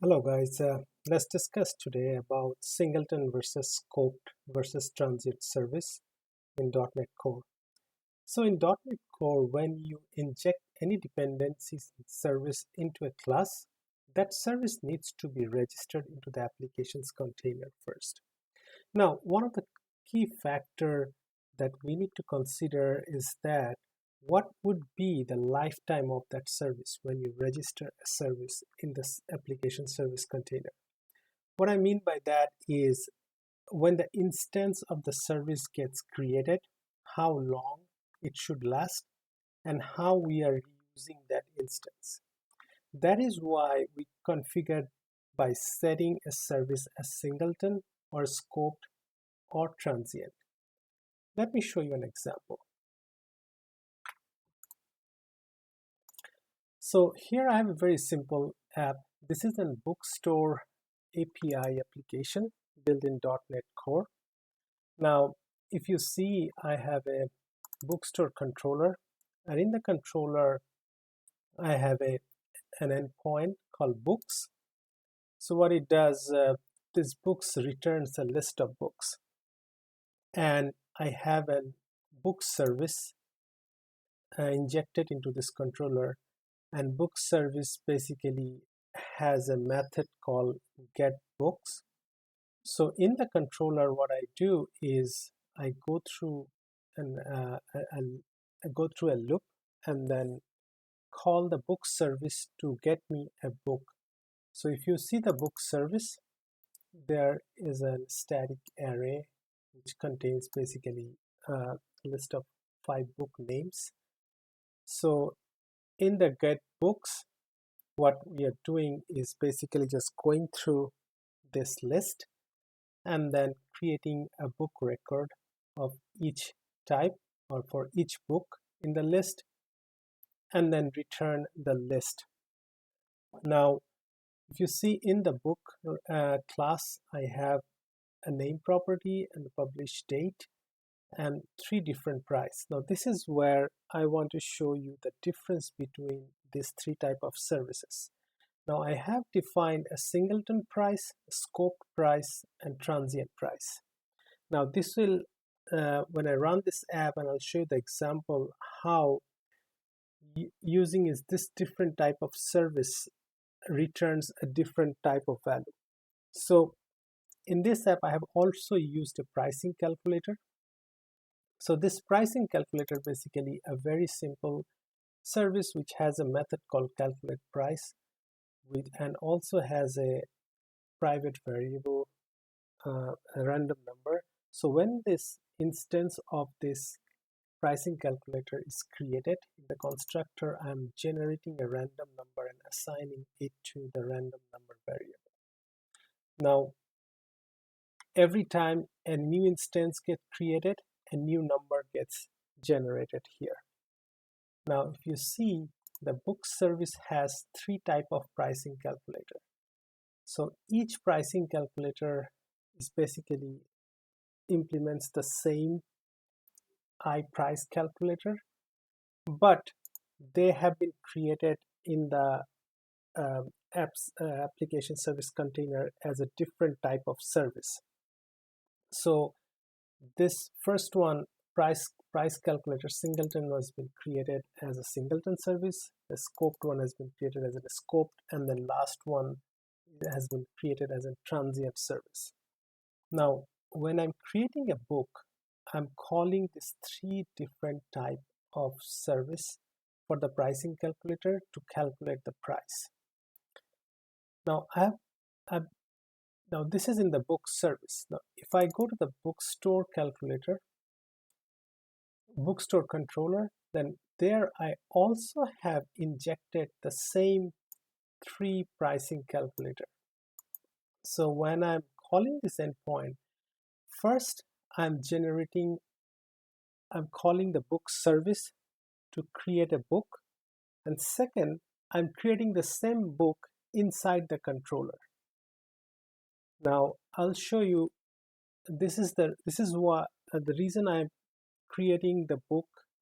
Hello guys, let's discuss today about Singleton versus Scoped versus Transient service in .NET Core. So in .NET Core, when you inject any dependencies service into a class, that service needs to be registered into the application's container first. Now, one of the key factor that we need to consider is that what would be the lifetime of that service when you register a service in this application service container. What I mean by that is when the instance of the service gets created, how long it should last, and how we are using that instance. That is why we configured by setting a service as singleton or scoped or transient. Let me show you an example. So here I have a very simple app. This is a bookstore API application built in .NET Core. Now, if you see, I have a bookstore controller, and in the controller, I have an endpoint called books. So what it does, this books returns a list of books, and I have a book service injected into this controller, and book service basically has a method called get books. So in the controller, what I do is I go through a loop and then call the book service to get me a book. So if you see the book service, there is a static array which contains basically a list of 5 book names. So in the get books, what we are doing is basically just going through this list and then creating a book record of each type or for each book in the list, and then return the list. Now, if you see in the book class, I have a name property and a publish date and 3 different price. Now this is where I want to show you the difference between these 3 type of services. Now I have defined a singleton price, a scoped price, and transient price. Now this will, when I run this app, and I'll show you the example how using is this different type of service returns a different type of value. So in this app, I have also used a pricing calculator. So this pricing calculator basically a very simple service which has a method called calculate price and also has a private variable, a random number. So when this instance of this pricing calculator is created in the constructor, I'm generating a random number and assigning it to the random number variable. Now, every time a new instance gets created, a new number gets generated here. Now, if you see, the book service has 3 type of pricing calculator. So each pricing calculator is basically implements the same price calculator, but they have been created in the application service container as a different type of service. So this first one, price calculator singleton, has been created as a singleton service. The scoped one has been created as a scoped, and the last one has been created as a transient service. Now, when I'm creating a book, I'm calling these 3 different type of service for the pricing calculator to calculate the price. Now, now this is in the book service. Now, if I go to the bookstore calculator, bookstore controller, then there I also have injected the same 3 pricing calculator. So when I'm calling this endpoint, first I'm calling the book service to create a book, and second, I'm creating the same book inside the controller. Now I'll show you. This is what the reason I'm creating the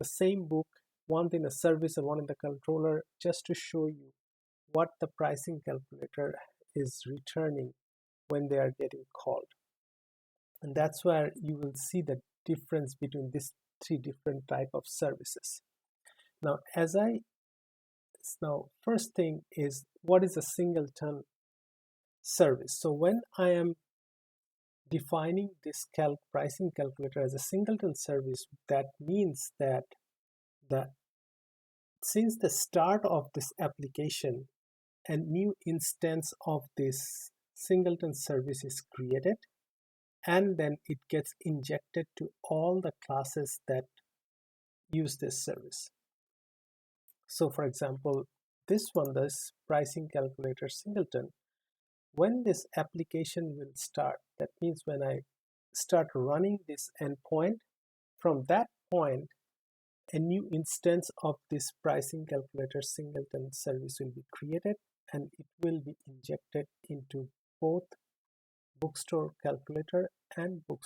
same book, one in a service and one in the controller, just to show you what the pricing calculator is returning when they are getting called. And that's where you will see the difference between these three different type of services. Now, first thing is, what is a singleton service? So when I am defining this pricing calculator as a singleton service, that means that since the start of this application, a new instance of this singleton service is created, and then it gets injected to all the classes that use this service. So for example, this pricing calculator singleton, when this application will start, that means when I start running this endpoint, from that point a new instance of this pricing calculator singleton service will be created, and it will be injected into both bookstore calculator and book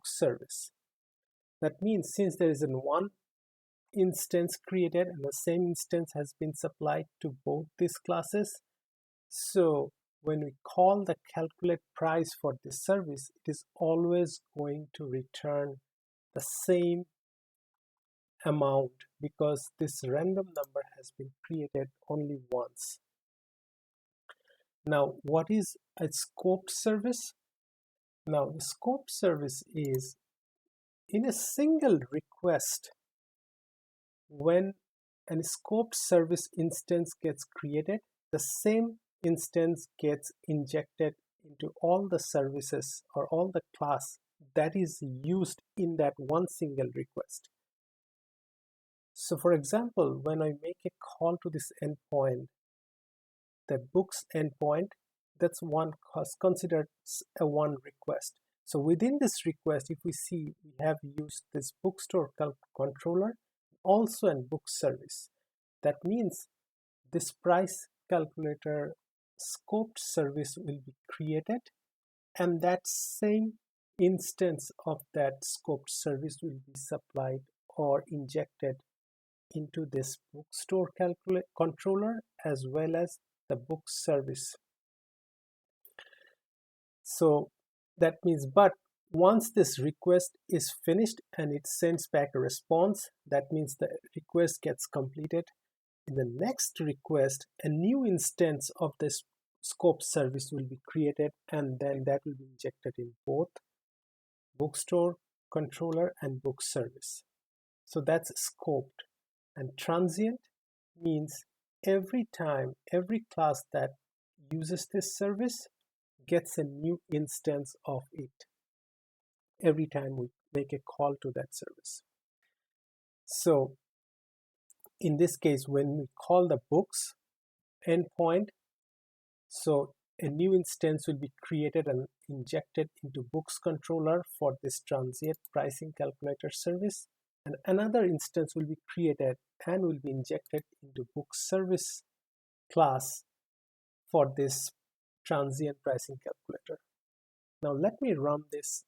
service. That means since there is one instance created and the same instance has been supplied to both these classes, so when we call the calculate price for this service, it is always going to return the same amount because this random number has been created only once. Now, what is a scoped service? Now, the scoped service is in a single request. When a scoped service instance gets created, the same instance gets injected into all the services or all the class that is used in that one single request. So for example, when I make a call to this endpoint, the books endpoint, that's considered a one request. So within this request, if we see, we have used this bookstore controller, also an book service. That means this price calculator scoped service will be created, and that same instance of that scoped service will be supplied or injected into this bookstore controller as well as the book service. So that means, but once this request is finished and it sends back a response, that means the request gets completed. In the next request, a new instance of this scope service will be created, and then that will be injected in both bookstore controller and book service. So that's scoped. And transient means every time, every class that uses this service gets a new instance of it every time we make a call to that service. So in this case, when we call the books endpoint, so a new instance will be created and injected into books controller for this transient pricing calculator service, and another instance will be created and will be injected into book service class for this transient pricing calculator. Now let me run this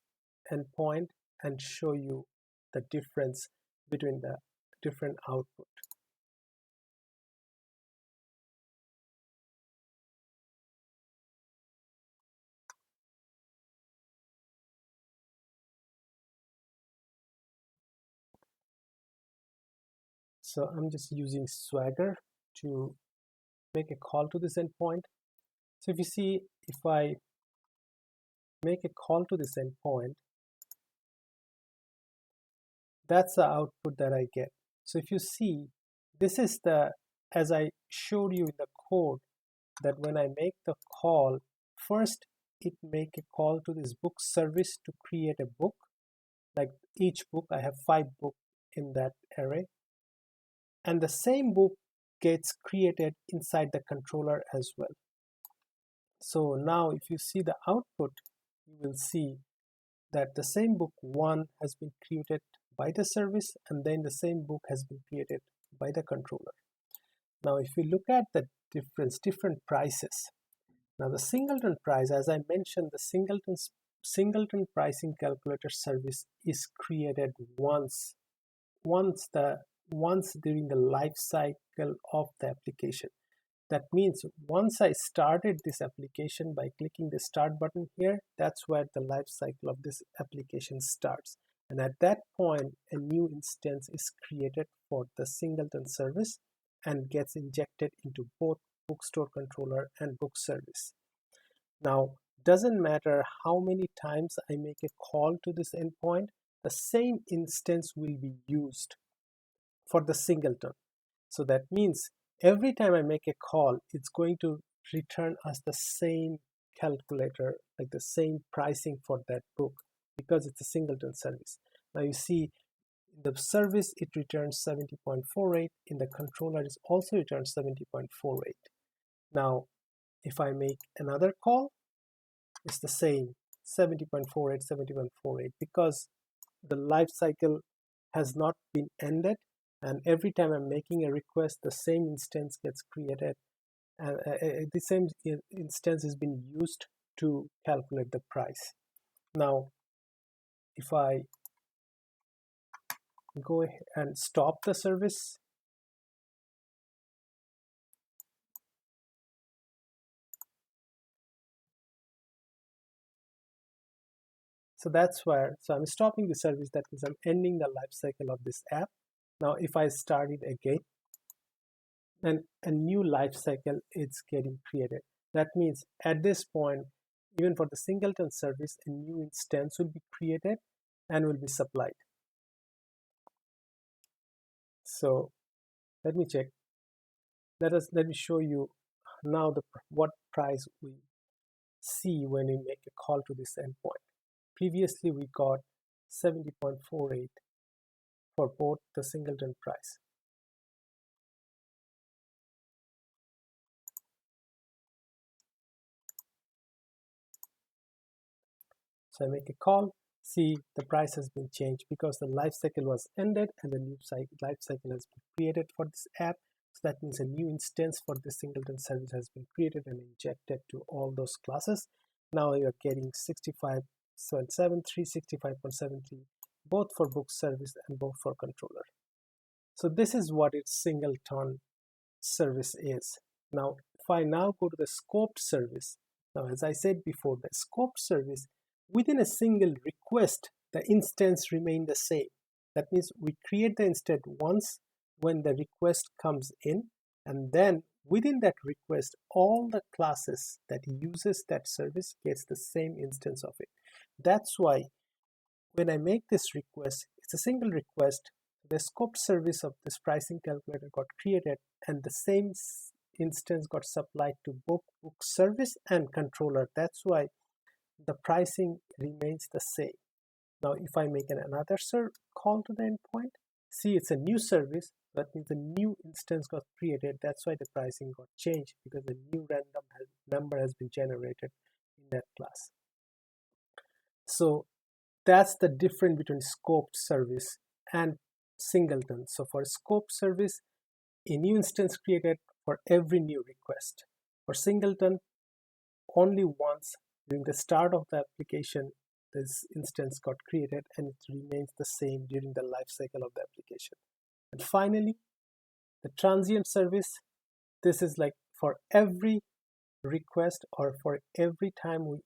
endpoint and show you the difference between the different output. So I'm just using Swagger to make a call to this endpoint. So if you see, if I make a call to this endpoint, that's the output that I get. So if you see, this is as I showed you in the code, that when I make the call, first it make a call to this book service to create a book. Like each book, I have 5 books in that array, and the same book gets created inside the controller as well. So now if you see the output, you will see that the same book 1 has been created by the service, and then the same book has been created by the controller. Now if you look at the different prices, now the singleton price, as I mentioned, the singleton pricing calculator service is created once during the life cycle of the application. That means once I started this application by clicking the start button here, that's where the life cycle of this application starts. And at that point, a new instance is created for the Singleton service and gets injected into both bookstore controller and book service. Now, doesn't matter how many times I make a call to this endpoint, the same instance will be used for the Singleton. So that means every time I make a call, it's going to return us the same calculator, like the same pricing for that book, because it's a Singleton service. Now you see in the service it returns 70.48, in the controller it also returns 70.48. Now if I make another call, it's the same 70.48, 70.48, because the life cycle has not been ended, and every time I'm making a request, the same instance gets created, and the same instance has been used to calculate the price. Now if I go ahead and stop the service, so that's where, so I'm stopping the service, that means I'm ending the life cycle of this app. Now if I start it again, then a new life cycle is getting created. That means at this point, even for the Singleton service, a new instance will be created and will be supplied. So let me check. Let me show you now what price we see when we make a call to this endpoint. Previously we got 70.48 for both the Singleton price. So I make a call, see the price has been changed because the life cycle was ended and the new life cycle has been created for this app. So that means a new instance for the Singleton service has been created and injected to all those classes. Now you're getting 65.73, 65.73, both for book service and both for controller. So this is what its Singleton service is. Now if I now go to the scoped service, now as I said before, the scoped service, within a single request the instance remain the same. That means we create the instance once when the request comes in, and then within that request all the classes that uses that service gets the same instance of it. That's why when I make this request, it's a single request, the scoped service of this pricing calculator got created and the same instance got supplied to both book service and controller. That's why the pricing remains the same. Now if I make another call to the endpoint, see it's a new service, that means a new instance got created. That's why the pricing got changed, because a new random number has been generated in that class. So that's the difference between scoped service and Singleton. So for scoped service, a new instance created for every new request. For Singleton, only once during the start of the application this instance got created, and it remains the same during the life cycle of the application. And finally, the transient service, this is like for every request or for every time we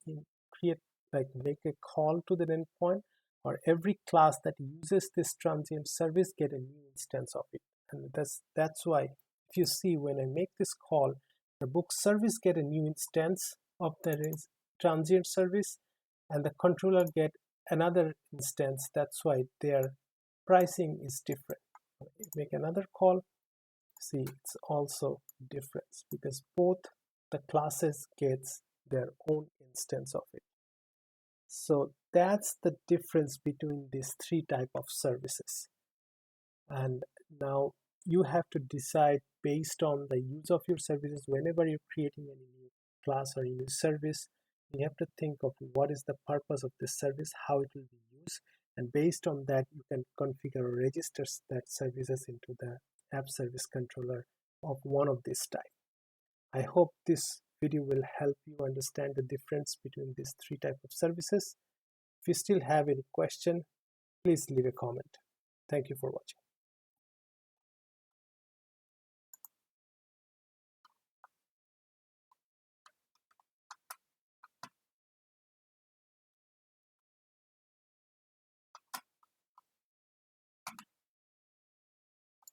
create, like make a call to the endpoint, or every class that uses this transient service get a new instance of it. And that's why if you see when I make this call, the book service get a new instance of the transient service and the controller get another instance. That's why their pricing is different. Make another call, see it's also different because both the classes gets their own instance of it. So that's the difference between these three type of services. And now you have to decide based on the use of your services. Whenever you're creating any new class or a new service, you have to think of what is the purpose of this service, how it will be used, and based on that you can configure or register that services into the app service controller of one of this type. I hope this video will help you understand the difference between these three types of services. If you still have any question, please leave a comment. Thank you for watching.